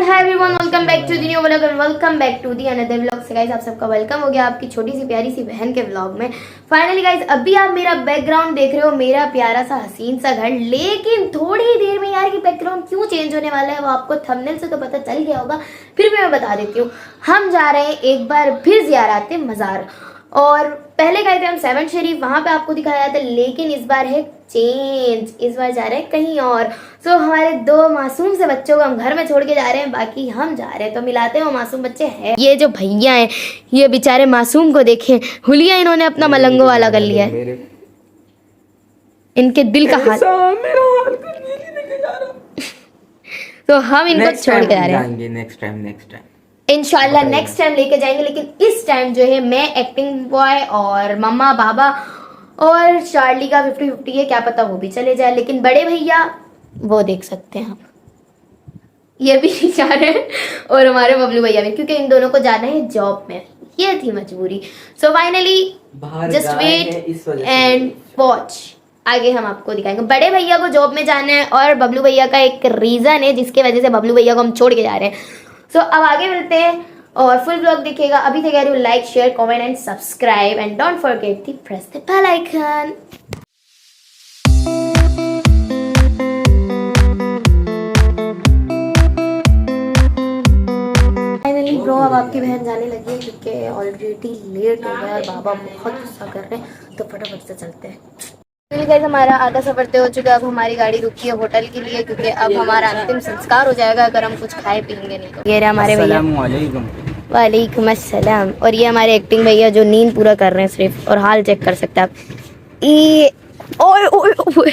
Hi everyone, welcome back to the new vlog और welcome back to the another vlog. So guys आप सबका welcome हो गया आपकी छोटी सी प्यारी सी बहन के व्लॉग में। फाइनली गाइस अभी आप मेरा बैकग्राउंड देख रहे हो, मेरा प्यारा सा हसीन सा घर। लेकिन थोड़ी ही देर में यार ये बैकग्राउंड क्यों चेंज होने वाला है वो आपको थंबनेल से तो पता चल गया होगा, फिर भी मैं बता देती हूँ। हम जा रहे हैं एक बार फिर ज़ियारत मज़ार। और पहले गए थे हम सेवन शरीफ, वहां पे आपको दिखाया था, लेकिन इस बार है चेंज, इस बार जा रहे हैं कहीं और। सो हमारे दो मासूम से बच्चों को हम घर में छोड़ के जा रहे हैं, बाकी हम जा रहे हैं तो मिलाते हैं वो मासूम बच्चे हैं। ये जो भैया हैं ये बेचारे मासूम को देखें, हुलिया इन्होंने अपना मलंगो वाला कर लिया है। इनके दिल का हाल तो हम इनको छोड़ के जा रहे हैं। नेक्स्ट टाइम इंशाल्लाह नेक्स्ट टाइम लेके जाएंगे। लेकिन इस टाइम जो है मैं एक्टिंग बॉय और मम्मा बाबा और चार्ली का 50-50 है, क्या पता वो भी चले जाए। लेकिन बड़े भैया वो देख सकते हैं आप, ये भी नहीं जा रहे हैं और हमारे बबलू भैया भी, क्योंकि इन दोनों को जाना है जॉब में, ये थी मजबूरी। So finally just wait and watch, आगे हम आपको दिखाएंगे। बड़े भैया को जॉब में जाना है और बबलू भैया का एक रीजन है जिसकी वजह से बबलू भैया को हम छोड़ के जा रहे हैं। सो अब आगे मिलते हैं और फुल ब्लॉग दिखेगा। अभी से कह रही हूँ like share comment and subscribe and don't forget to press the bell icon. Finally bro अब आपकी बहन जाने लगी है क्योंकि ऑलरेडी लेट हो गया और बाबा बहुत गुस्सा कर रहे हैं, तो फटाफट से चलते हैं। गाइस हमारा आधा सफर तय हो चुका है। अब हमारी गाड़ी रुकी है होटल के लिए क्योंकि अब हमारा अंतिम संस्कार हो जाएगा अगर हम कुछ खाए पिएंगे नहीं तो। ये रहे हमारे भैया, वालेकुम अस्सलाम। और ये हमारे एक्टिंग भैया जो नींद पूरा कर रहे हैं सिर्फ, और हाल चेक कर सकते हैं आप। ये ओए ओए ओए,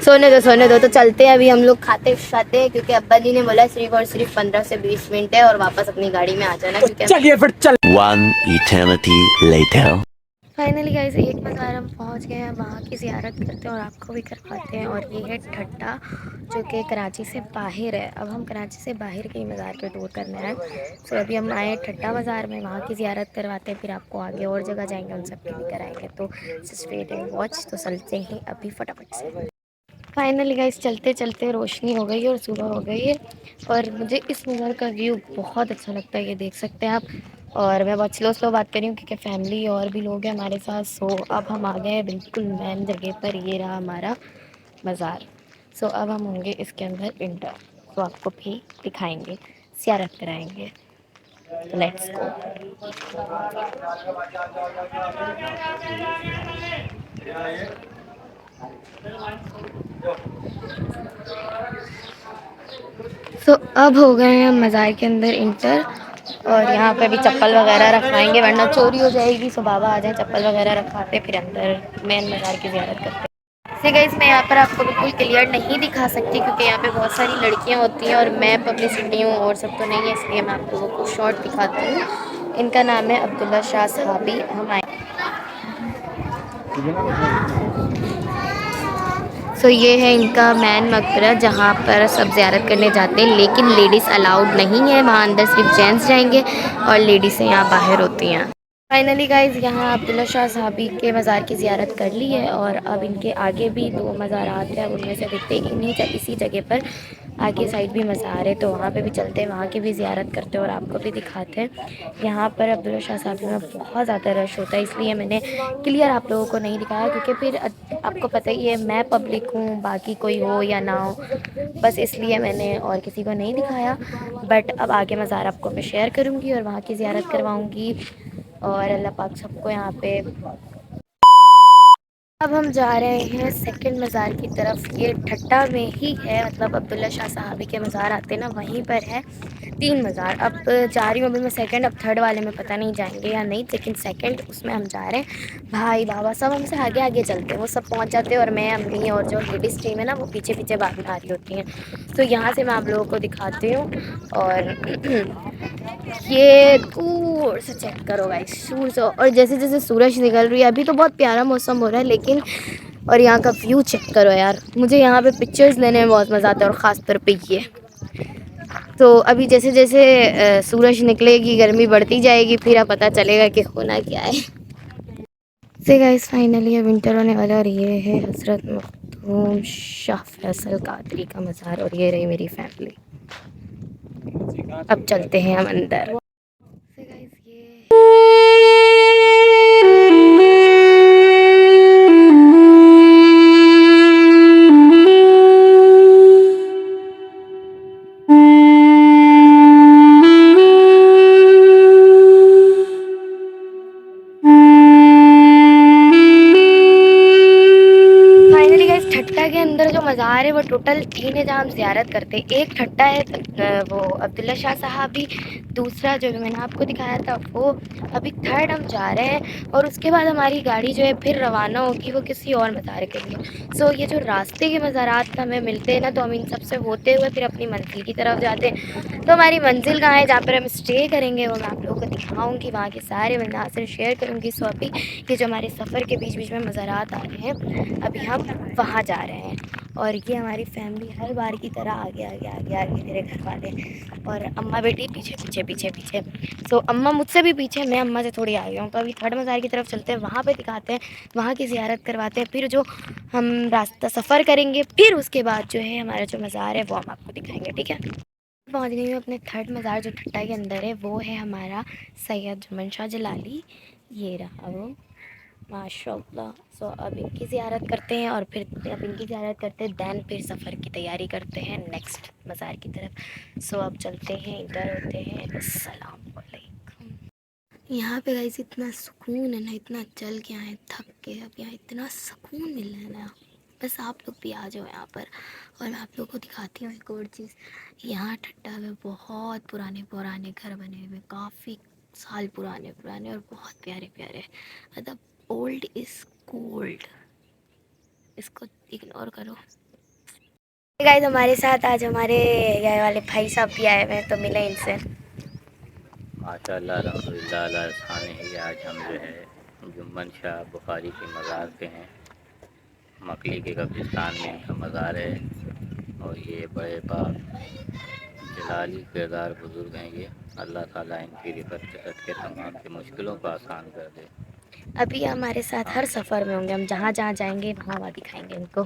सोने दो तो चलते हैं। अभी हम लोग खाते हैं क्योंकि अब्बा जी ने बोला सिर्फ और सिर्फ 15 से 20 मिनट है और वापस अपनी गाड़ी में आ जाना क्योंकि चलिए फिर चल। One eternity later. Finally guys एक मज़ार हम पहुंच गए हैं, वहाँ की ज़ियारत करते हैं और आपको भी करवाते हैं। और ये है ठट्टा जो कि कराची से बाहर है। अब हम कराची से बाहर के मज़ार के टूर करने आए। सो अभी हम आए ठट्टा मज़ार में, वहाँ की ज़ियारत करवाते हैं, फिर आपको आगे और जगह जाएंगे उन सब की भी कराएंगे। तो जस्ट वेट एंड वॉच। तो चलते हैं अभी फटाफट से। फाइनली गाइस चलते चलते रोशनी हो गई और सुबह हो गई है और मुझे इस मज़ार का व्यू बहुत अच्छा लगता है, ये देख सकते हैं आप। और मैं बहुत स्लो बात कर रही हूँ क्योंकि फैमिली और भी लोग हैं हमारे साथ। सो अब हम आ गए हैं बिल्कुल मेन जगह पर, ये रहा हमारा मज़ार। सो अब हम होंगे इसके अंदर इंटर, तो आपको भी दिखाएंगे, ज़ियारत कराएंगे। Let's go. सो अब हो गए हैं मज़ार के अंदर इंटर और यहाँ पे भी चप्पल वगैरह रखवाएंगे वरना चोरी हो जाएगी। सो बाबा आ जाए, चप्पल वगैरह रखवाते फिर अंदर मेन मज़ार की ज़ियारत करते हैं। से गाइस मैं यहाँ पर आपको बिल्कुल क्लियर नहीं दिखा सकती क्योंकि यहाँ पे बहुत सारी लड़कियाँ होती हैं और मैं पब्लिसिटी हूँ और सब तो नहीं है, इसलिए मैं आप लोगों को शॉर्ट दिखाती हूँ। इनका नाम है अब्दुल्ला शाह साहबी। हम आए सो ये है इनका मैन मकबरा जहाँ पर सब ज़ियारत करने जाते हैं, लेकिन लेडीज़ अलाउड नहीं है वहाँ, अंदर सिर्फ जेंट्स जाएंगे और लेडीज़ें यहाँ बाहर होती हैं। फाइनली गाइज यहाँ अब्दुल्ला शाह साहबी के मज़ार की ज़ियारत कर ली है और अब इनके आगे भी दो मज़ारात हैं, उनमें से देखते हैं इसी जगह पर आगे साइड भी मज़ार है, तो वहाँ पे भी चलते हैं, वहाँ की भी ज़ियारत करते हैं और आपको भी दिखाते हैं। यहाँ पर अब्दुल्ला शाह साहबी में बहुत ज़्यादा रश होता है, इसलिए मैंने क्लियर आप लोगों को नहीं दिखाया क्योंकि फिर आपको पता ही है मैं पब्लिक हूँ, बाकी कोई हो या ना हो, बस इसलिए मैंने और किसी को नहीं दिखाया। बट अब आगे मज़ार आपको मैं शेयर करूँगी और वहाँ की ज़ियारत करवाऊँगी और अल्लाह पाक सबको यहाँ पे। अब हम जा रहे हैं सेकंड मज़ार की तरफ, ये ठट्टा में ही है, मतलब अब्दुल्ला शाह साहबी के मज़ार आते ना वहीं पर है 3 मज़ार। अब जा रही हूँ अभी मैं सेकंड, अब थर्ड वाले में पता नहीं जाएंगे या नहीं, लेकिन सेकंड उसमें हम जा रहे हैं। भाई बाबा सब हमसे आगे आगे चलते हैं, वो सब पहुँच जाते हैं और मैं अम्मी और जो लेडीज़ टीम है ना वो पीछे पीछे भाग में आ रही होती हैं। तो यहाँ से मैं आप लोगों को दिखाती हूँ और ये दूर से चेक करो गाइस सूरज, और जैसे जैसे सूरज निकल रही है, अभी तो बहुत प्यारा मौसम हो रहा है लेकिन, और यहाँ का व्यू चेक करो यार, मुझे यहाँ पे पिक्चर्स लेने में बहुत मज़ा आता है और ख़ास तौर पे ये। तो अभी जैसे जैसे सूरज निकलेगी गर्मी बढ़ती जाएगी, फिर अब पता चलेगा कि होना क्या है। से गाइस फाइनली अब विंटर होने वाला और ये है हज़रत मखदूम शाह फैसल कादरी का मज़ार और ये रही मेरी फैमिली। अब चलते हैं हम अंदर। So guys, ये फाइनली गाइस, ठट्टा के अंदर जो मज़ार है वो टोटल 3 है जहाँ हम ज़ियारत करते हैं। एक ठट्टा है वो अब्दुल्ला शाह साहबी, दूसरा जो मैंने आपको दिखाया था वो, अभी थर्ड हम जा रहे हैं और उसके बाद हमारी गाड़ी जो है फिर रवाना होगी वो किसी और मज़ार के लिए। सो ये जो रास्ते के मज़ारात हमें मिलते हैं ना, तो हम इन सब से होते हुए फिर अपनी मंजिल की तरफ जाते हैं। तो हमारी मंजिल कहाँ है, जहाँ पर हम स्टे करेंगे, वो मैं आप लोगों को दिखाऊँगी, वहाँ के सारे मंज़ार शेयर करूँगी। सो अभी ये जो हमारे सफ़र के बीच बीच में मज़ारात आ रहे हैं, अभी हम वहाँ जा रहे हैं। और ये हमारी फैमिली हर बार की तरह आगे आगे आगे आगे, मेरे घर वाले और अम्मा बेटी पीछे पीछे पीछे पीछे। सो अम्मा मुझसे भी पीछे, मैं अम्मा से थोड़ी आगे हूँ। तो अभी थर्ड मज़ार की तरफ चलते हैं, वहाँ पे दिखाते हैं, वहाँ की ज़ियारत करवाते हैं। फिर जो हम रास्ता सफ़र करेंगे, फिर उसके बाद जो है हमारा जो मज़ार है वो हम आपको दिखाएंगे, ठीक है। पहुँच गई हूँ अपने थर्ड मज़ार जो ठट्टा के अंदर है, वो है हमारा सैयद जुम्मन शाह जलाली। ये रहा वो, माशाल्लाह। सो अब इनकी ज़ियारत करते हैं और फिर अब इनकी ज़ियारत करते हैं, दैन फिर सफ़र की तैयारी करते हैं नेक्स्ट मज़ार की तरफ। सो अब चलते हैं, इधर होते हैं। अस्सलाम वालेकुम। यहाँ पे गाइस इतना सुकून है ना, इतना चल के आए थक के, अब यहाँ इतना सुकून मिल रहा है ना, बस आप लोग भी आ जाओ यहाँ पर। और मैं आप लोग को दिखाती हूँ एक और चीज़। यहाँ ठट्टा में बहुत पुराने पुराने घर बने हुए, काफ़ी साल पुराने पुराने और बहुत प्यारे प्यारे, मतलब ओल्ड इज़ गोल्ड, इसको इग्नोर करो। गाइस, हमारे साथ आज हमारे घर वाले भाई साहब भी आए हुए हैं, तो मिले इनसे। माशाअल्लाह अल्हम्दुलिल्लाह अल्लाह खाने ही आज हम जो है जुम्मन शाह बुखारी के मज़ार पे हैं। मकली के कब्रिस्तान में इनका मज़ार है और ये बड़े बाप जलाली किरदार बुज़ुर्ग हैं ये। अल्लाह ताला इनकी रिफ़त के तमाम की मुश्किलों को आसान कर दे। अभी हमारे साथ हर सफ़र में होंगे, हम जहाँ जहाँ जाएंगे वहाँ वहाँ दिखाएंगे इनको।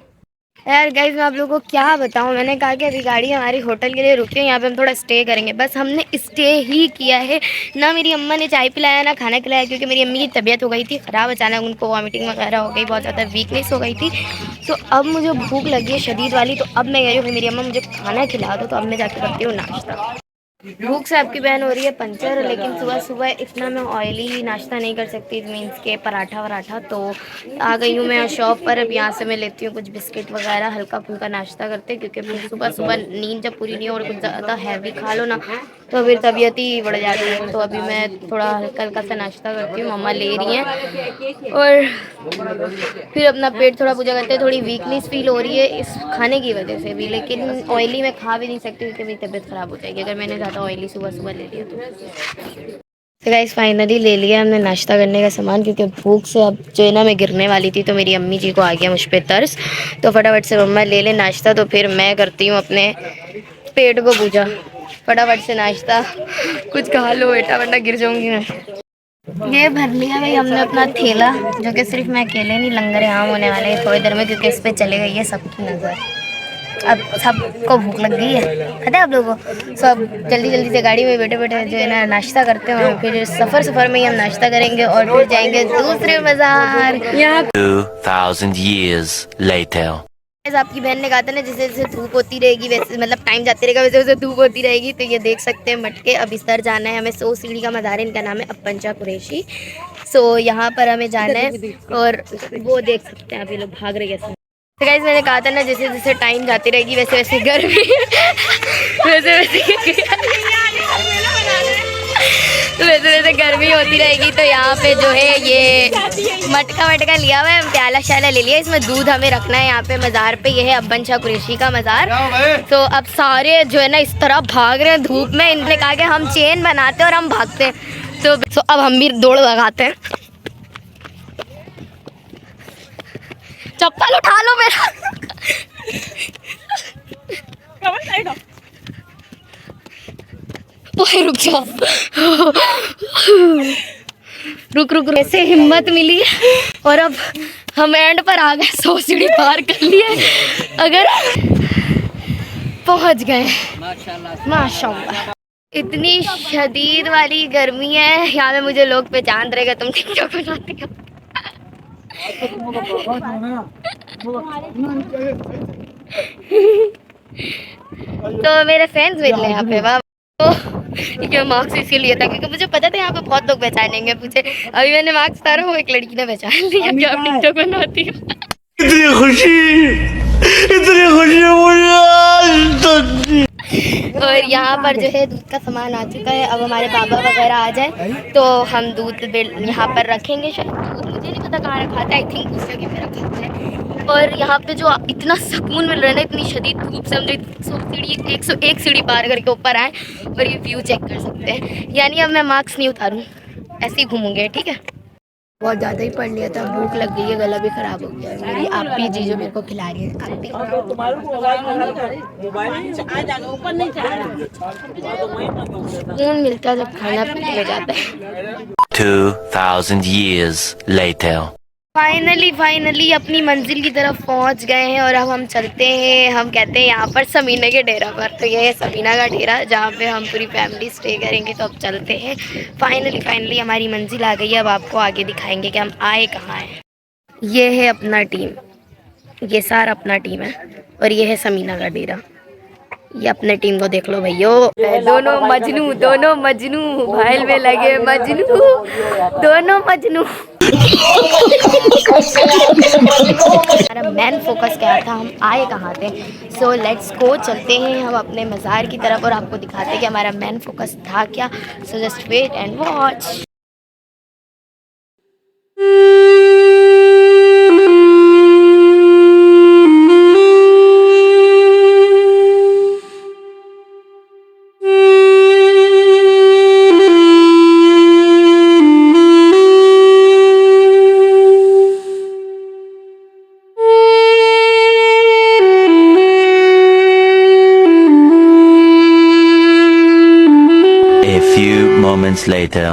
यार गाइस, मैं आप लोगों को क्या बताऊँ, मैंने कहा कि अभी गाड़ी हमारी होटल के लिए रुकी है, यहाँ पे हम थोड़ा स्टे करेंगे। बस हमने स्टे ही किया है ना, मेरी अम्मा ने चाय पिलाया ना खाना खिलाया, क्योंकि मेरी अम्मी की तबीयत हो गई थी ख़राब, अचानक उनको वॉमिटिंग वगैरह हो गई, बहुत ज़्यादा वीकनेस हो गई थी। तो अब मुझे भूख लगी है शदीद वाली, तो अब मैं कह रही हूँ मेरी अम्मा मुझे खाना खिला दो, तो अब मैं जाके करती हूँ नाश्ता। भूख से आपकी बहन हो रही है पंचर, लेकिन सुबह सुबह इतना मैं ऑयली नाश्ता नहीं कर सकती, मीन्स के पराठा वराठा। तो आ गई हूँ मैं शॉप पर, अब यहाँ से मैं लेती हूँ कुछ बिस्किट वगैरह, हल्का फुल्का नाश्ता करते, क्योंकि फिर सुबह सुबह नींद जब पूरी नहीं हो और कुछ ज़्यादा हैवी खा लो ना, तो फिर तबीयत ही बढ़ जाती है। तो अभी मैं थोड़ा हल्का हल्का सा नाश्ता करती हूँ, मम्मा ले रही हैं, और फिर अपना पेट थोड़ा पूजा करते हैं। थोड़ी वीकनेस फील हो रही है इस खाने की वजह से भी, लेकिन ऑयली मैं खा भी नहीं सकती क्योंकि मेरी तबीयत ख़राब हो जाएगी अगर मैंने ज़्यादा ऑयली सुबह सुबह ले लिया तो गाइस, फाइनली ले लिया हमने नाश्ता करने का सामान, क्योंकि भूख से अब जो है ना मैं गिरने वाली थी, तो मेरी अम्मी जी को आ गया मुझ पर तरस। तो फटाफट से मम्मा ले ले नाश्ता, तो फिर मैं करती हूँ अपने पेट को पूजा। फटाफट से नाश्ता कुछ खा लो बेटा, वरना गिर जाऊंगी मैं। ये भर लिया भाई हमने अपना थैला, जो कि सिर्फ मैं अकेले नहीं, लंगर यहाँ होने वाले हैं थोड़ी देर में, क्योंकि इस पे चले गई है सबकी नज़र। अब सबको भूख लग गई है, पता है आप लोगों को। सब जल्दी जल्दी से गाड़ी में बैठे बैठे जो है ना नाश्ता करते हैं, और फिर सफ़र में ही हम नाश्ता करेंगे और फिर जाएंगे दूसरे मज़ार। यहाँ 2000 years later. आपकी बहन ने कहा था ना, जैसे जैसे धूप होती रहेगी वैसे, मतलब टाइम जाते रहेगा वैसे वैसे धूप होती रहेगी। तो ये देख सकते हैं मटके। अब इस तरह जाना है हमें, 100 सीढ़ी का मज़ार है, इनका नाम है अपन शाह कुरैशी। सो यहाँ पर हमें जाना है, और वो देख सकते हैं अभी लोग भाग रहे हैं। तो गाइस, मैंने कहा था ना, जैसे जैसे टाइम जाती रहेगी वैसे वैसे गर्मी वैसे वैसे गर्मी होती रहेगी। तो यहाँ पे जो है ये मटका वटका लिया हुआ है, प्याला श्याला ले लिया, इसमें दूध हमें रखना है यहाँ पे मज़ार पे। ये है अब्बन शाह कुरैशी का मज़ार। तो अब सारे जो है ना इस तरह भाग रहे हैं धूप में, इन्होंने कहा कि हम चेन बनाते हैं और हम भागते हैं। तो अब हम भी दौड़ लगाते हैं। चप्पल उठा लो मेरा रुक जाओ रुक ऐसे हिम्मत मिली और अब हम एंड पर आ गए। 100 सीढ़ी पार कर लिए, अगर पहुंच गए माशाल्लाह। इतनी शदीद वाली गर्मी है यहाँ पे, मुझे लोग पहचान रहेगा तुम टिकटॉक बनाती हो। तो मेरे फ्रेंड्स मिल रहे यहाँ पे, वाह। तो ये मार्क्स इसीलिए था क्योंकि मुझे पता था यहाँ पे बहुत लोग पहचानेंगे मुझे। अभी मैंने मार्क्स उतारा, वो एक लड़की ने पहचान लिया कि आप टिकटॉक बनाती हो। इतनी खुशी मुझे आज तक। और यहाँ पर जो है दूध का सामान आ चुका है। अब हमारे बाबा वगैरह आ जाए तो हम दूध यहाँ पर रखेंगे। शायद दूध मुझे नहीं पता कहाँ रखा था, आई थिंक उस जगह पे रखा है। और यहाँ पे जो इतना सुकून मिल रहा है ना, इतनी शदीद धूप से हम जो 101 सीढ़ी पार करके ऊपर आए और ये व्यू चेक कर सकते हैं। यानी अब मैं मार्क्स नहीं उतारूँ, ऐसे ही घूमूंगे, ठीक है। बहुत ज़्यादा ही पढ़ लिया था, भूख लग गई है, गला भी खराब हो गया है। मेरी आपी जी जो मेरे को खिला रही है, आपी सुकून मिलता है जब खाना पीने में जाता है। 2000 years later. फाइनली अपनी मंजिल की तरफ पहुंच गए हैं और अब हम चलते हैं। हम कहते हैं यहाँ पर समीना के डेरा पर, तो ये है समीना का डेरा जहाँ पे हम पूरी फैमिली स्टे करेंगे। तो अब चलते हैं। फाइनली हमारी मंजिल आ गई है। अब आपको आगे दिखाएंगे कि हम आए कहाँ हैं। ये है अपना टीम, ये सारा अपना टीम है और ये है समीना का डेरा। ये अपने टीम को देख लो भैयो, दोनों मजनू भाईल में लगे, मजनू दोनों मजनू। हमारा मेन फोकस क्या था, हम आए कहाँ थे। सो लेट्स गो, चलते हैं हम अपने मज़ार की तरफ और आपको दिखाते हैं कि हमारा मेन फोकस था क्या। So just wait and watch. A few moments later.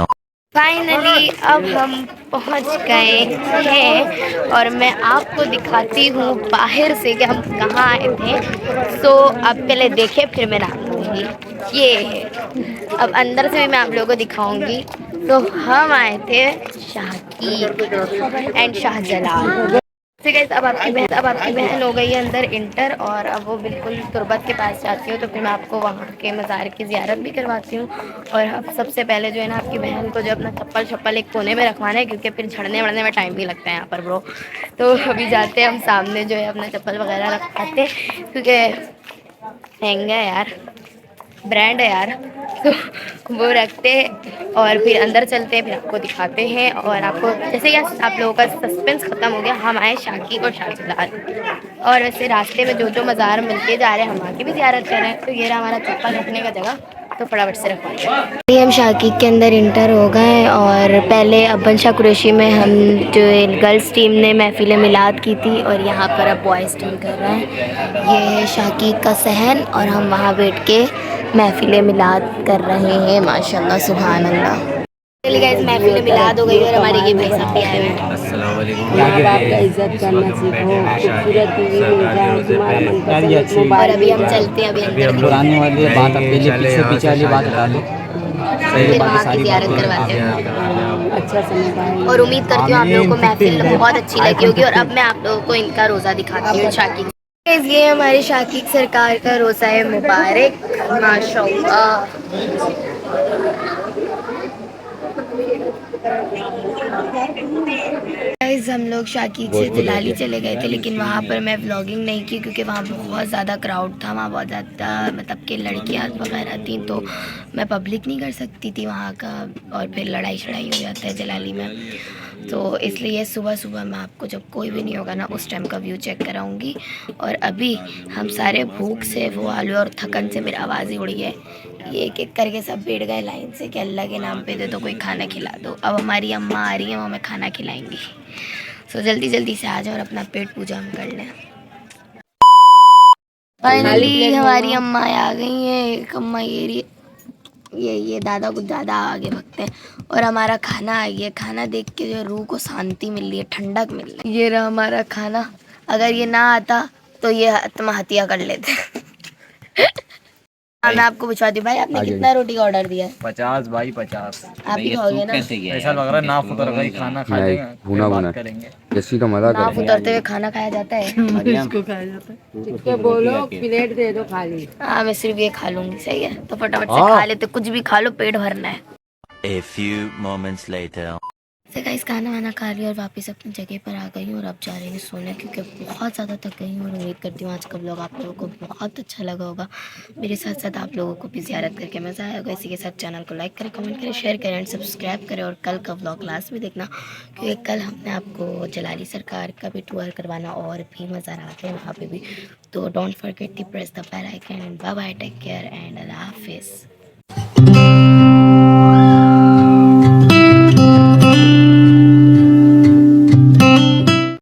Finally अब हम पहुंच गए हैं और मैं आपको दिखाती हूँ बाहर से कि हम कहाँ आए थे। सो अब पहले देखे फिर मैं नाम लूँगी। ये है, अब अंदर से भी मैं आप लोगों को दिखाऊंगी। तो हम आए थे शाकीर एंड शाहजलाल। ठीक है, अब आपकी बहन हो गई है अंदर इंटर और अब वो बिल्कुल तुरबत के पास जाती हूँ। तो फिर मैं आपको वहाँ के मज़ार की ज़ियारत भी करवाती हूँ। और अब सबसे पहले जो है ना, आपकी बहन को जो अपना चप्पल एक कोने में रखवाना है क्योंकि फिर झड़ने वड़ने में टाइम भी लगता है यहाँ पर ब्रो। तो अभी जाते हैं हम सामने जो है अपना चप्पल वगैरह रखवाते हैं क्योंकि महंगा है यार, ब्रांड है यार। तो वो रखते हैं और फिर अंदर चलते हैं, फिर आपको दिखाते हैं। और आपको जैसे कि आप लोगों का सस्पेंस ख़त्म हो गया, हम आए शाकीर और शाहजलाल। और वैसे रास्ते में जो मज़ार मिलते जा रहे हैं हम वहाँ की भी ज़ियारत कर रहे हैं। तो ये रहा हमारा चप्पल रखने का जगह, तो फटाफट से रखवाएंगे। हम शाकीर के अंदर इंटर हो गए और पहले अब्बन शाह कुरैशी में हम जो गर्ल्स टीम ने महफिल मिलाद की थी और यहाँ पर अब बॉयज़ टीम कर रहे हैं। ये है शाकीर का सहन और हम वहाँ बैठ के महफिल मिलाद कर रहे हैं। माशाल्लाह सुभान अल्लाह। चलिए गाइस, महफिल मिलाद हो गई और हमारे ये भाई साहब भी आए हुए हैं। अस्सलाम वालेकुम। माँ बाप का इज्जत करना सीखो, खूबसूरत बीवी मिल जाए, तुम्हारा मनपसंद। और अभी हम चलते हैं, अभी अंदर पुराने वाली बात अब पीछे वाली बात हटा लो। फिर वहाँ की ज़ियारत करवाते हैं। अच्छा समय और उम्मीद करती हूँ आप लोगों को महफिल बहुत अच्छी लगी होगी। और अब मैं आप लोगों को इनका रोज़ा दिखाती हूँ शाकीर। ये हमारे शाकीर सरकार का रोज़ा है मुबारक, माशाअल्लाह। गाइस, हम लोग शाकीर से दिलाली चले गए थे लेकिन वहाँ पर मैं व्लॉगिंग नहीं की क्योंकि वहाँ बहुत ज़्यादा क्राउड था। वहाँ बहुत ज़्यादा मतलब कि लड़कियाँ वगैरह थी, तो मैं पब्लिक नहीं कर सकती थी वहाँ का। और फिर लड़ाई शड़ाई हो जाता है जलाली में, तो इसलिए सुबह मैं आपको जब कोई भी नहीं होगा ना उस टाइम का व्यू चेक कराऊंगी। और अभी हम सारे भूख से वो आलू और थकन से मेरी आवाज़ ही उड़ी है। ये एक करके सब बैठ गए लाइन से कि अल्लाह के नाम पे दे दो, कोई खाना खिला दो। अब हमारी अम्मा आ रही हैं, वो हमें खाना खिलाएंगी। सो जल्दी से आ जाओ और अपना पेट पूजा हम कर लें। फाइनली हमारी अम्मा आ गई हैं। एक अम्मा ये दादा कुछ ज़्यादा आगे भगते हैं। और हमारा खाना आ गया। खाना देख के जो रूह को शांति मिल रही है, ठंडक मिल रही है। ये रहा हमारा खाना। अगर ये ना आता तो ये आत्महत्या कर लेते। हाँ मैं आपको पूछवा दी भाई, आपने कितना रोटी का ऑर्डर दिया है? 50 बाई 50। आप ही खाओगे ना? ऐसा लग रहा है नाफ उतर गई, खाना खा नहीं, लेंगे भुना फिर भुना। बात करेंगे। जैसी का मजा नाफ करें। उतरते हुए खाना खाया जाता है। इसको खाया जाता है। इसको बोलो प्लेट दे दो खाली। हाँ मैं सिर्फ ये खा लूंगी, सही है तो फटाफट से खा लेते, कुछ भी खा लो, पेट भरना है। A few moments later. तो गाइस खाना वाना खा लिया और वापस अपनी जगह पर आ गई हूँ और अब जा रही हूँ सोने, क्योंकि बहुत ज़्यादा थक गई हूँ। और उम्मीद करती हूँ आज का व्लॉग आप लोगों को बहुत अच्छा लगा होगा। मेरे साथ साथ आप लोगों को भी ज़ियारत करके मज़ा आया होगा। इसी के साथ चैनल को लाइक करें, कमेंट करें, शेयर करें एंड सब्सक्राइब करें। और कल का व्लॉग लास्ट में देखना, क्योंकि कल हमने आपको जलाली सरकार का भी टूर करवाना और भी मज़ा आते हैं वहाँ पर भी। तो don't forget to press the bell icon. Bye bye, take care and अल्लाह हाफिज़।